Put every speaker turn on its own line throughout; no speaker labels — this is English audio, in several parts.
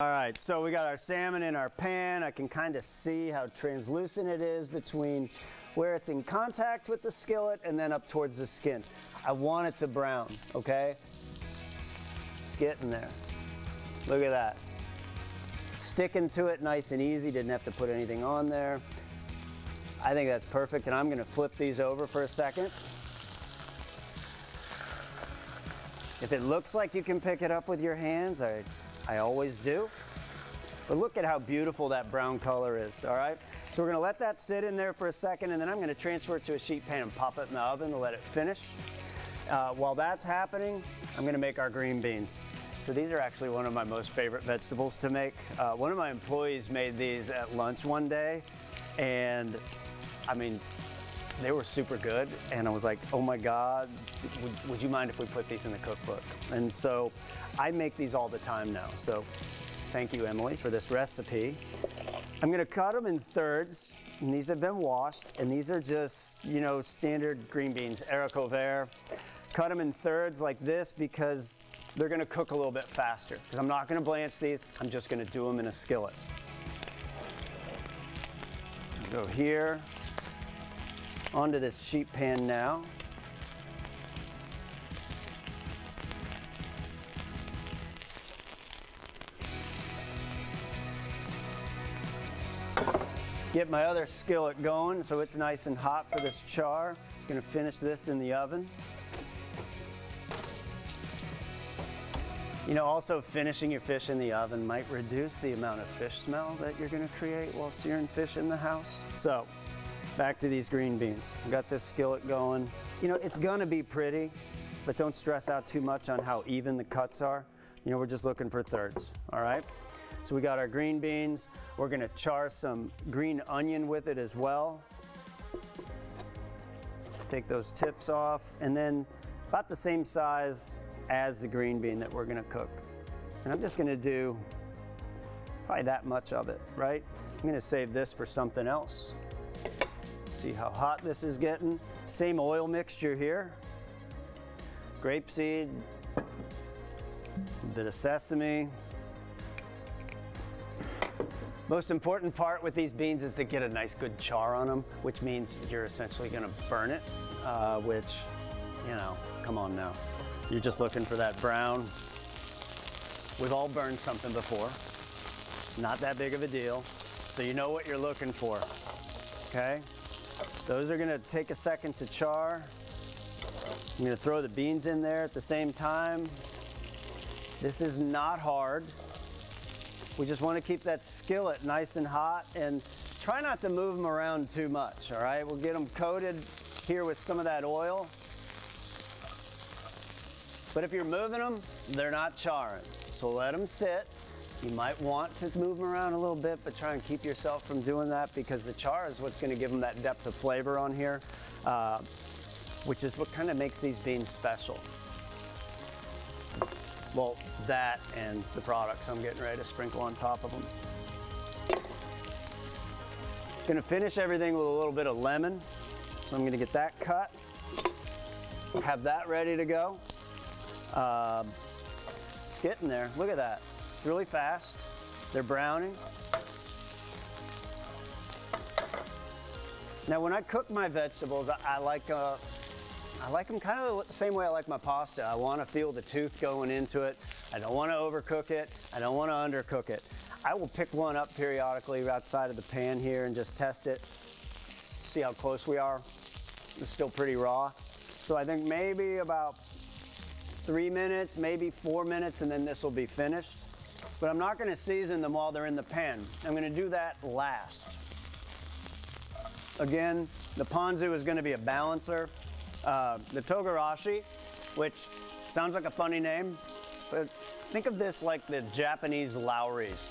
All right, so we got our salmon in our pan. I can kind of see how translucent it is between where it's in contact with the skillet and then up towards the skin. I want it to brown, okay? It's getting there. Look at that. Sticking to it nice and easy, didn't have to put anything on there. I think that's perfect, and I'm gonna flip these over for a second. If it looks like you can pick it up with your hands, I always do. But look at how beautiful that brown color is, all right? So we're gonna let that sit in there for a second, and then I'm gonna transfer it to a sheet pan and pop it in the oven to let it finish. While that's happening, I'm gonna make our green beans. So these are actually one of my most favorite vegetables to make. One of my employees made these at lunch one day, and I mean, they were super good, and I was like, oh my God, would you mind if we put these in the cookbook? And so I make these all the time now. So thank you, Emily, for this recipe. I'm gonna cut them in thirds, and these have been washed, and these are just, you know, standard green beans, haricots verts. Cut them in thirds like this because they're gonna cook a little bit faster. Because I'm not gonna blanch these, I'm just gonna do them in a skillet. Go here, onto this sheet pan now. Get my other skillet going so it's nice and hot for this char. Gonna finish this in the oven. You know, also finishing your fish in the oven might reduce the amount of fish smell that you're gonna create while searing fish in the house. So, back to these green beans. I've got this skillet going. You know, it's gonna be pretty, but don't stress out too much on how even the cuts are. You know, we're just looking for thirds, all right? So we got our green beans. We're gonna char some green onion with it as well. Take those tips off, and then about the same size as the green bean that we're gonna cook. And I'm just gonna do probably that much of it, right? I'm gonna save this for something else. See how hot this is getting. Same oil mixture here. Grapeseed, a bit of sesame. Most important part with these beans is to get a nice good char on them, which means you're essentially gonna burn it, which, you know, come on now. You're just looking for that brown. We've all burned something before. Not that big of a deal. So you know what you're looking for, okay? Those are gonna take a second to char. I'm gonna throw the beans in there at the same time. This is not hard. We just wanna keep that skillet nice and hot, and try not to move them around too much, all right? We'll get them coated here with some of that oil. But if you're moving them, they're not charring. So let them sit. You might want to move them around a little bit, but try and keep yourself from doing that, because the char is what's gonna give them that depth of flavor on here, which is what kind of makes these beans special. Well, that and the products I'm getting ready to sprinkle on top of them. Gonna finish everything with a little bit of lemon. So I'm gonna get that cut, have that ready to go. It's getting there. Look at that. It's really fast. They're browning. Now, when I cook my vegetables, I like them kind of the same way I like my pasta. I want to feel the tooth going into it. I don't want to overcook it. I don't want to undercook it. I will pick one up periodically outside of the pan here and just test it. See how close we are. It's still pretty raw. So I think maybe about 3 minutes, maybe 4 minutes, and then this will be finished. But I'm not gonna season them while they're in the pan. I'm gonna do that last. Again, the ponzu is gonna be a balancer. The togarashi, which sounds like a funny name, but think of this like the Japanese Lowry's.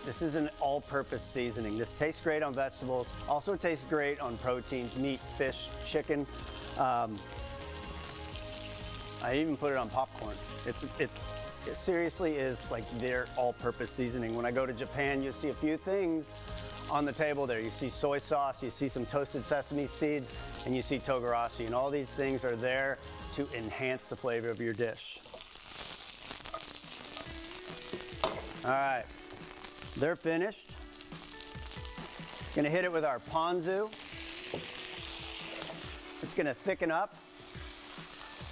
This is an all-purpose seasoning. This tastes great on vegetables, also tastes great on proteins, meat, fish, chicken. I even put it on popcorn. It seriously is like their all-purpose seasoning. When I go to Japan, you see a few things on the table there. You see soy sauce, you see some toasted sesame seeds, and you see togarashi. And all these things are there to enhance the flavor of your dish. All right, they're finished. Gonna hit it with our ponzu. It's gonna thicken up.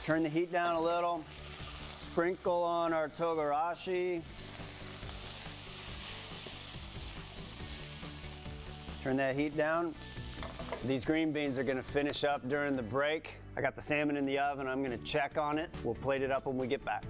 Turn the heat down a little. Sprinkle on our togarashi. Turn that heat down. These green beans are gonna finish up during the break. I got the salmon in the oven. I'm gonna check on it. We'll plate it up when we get back.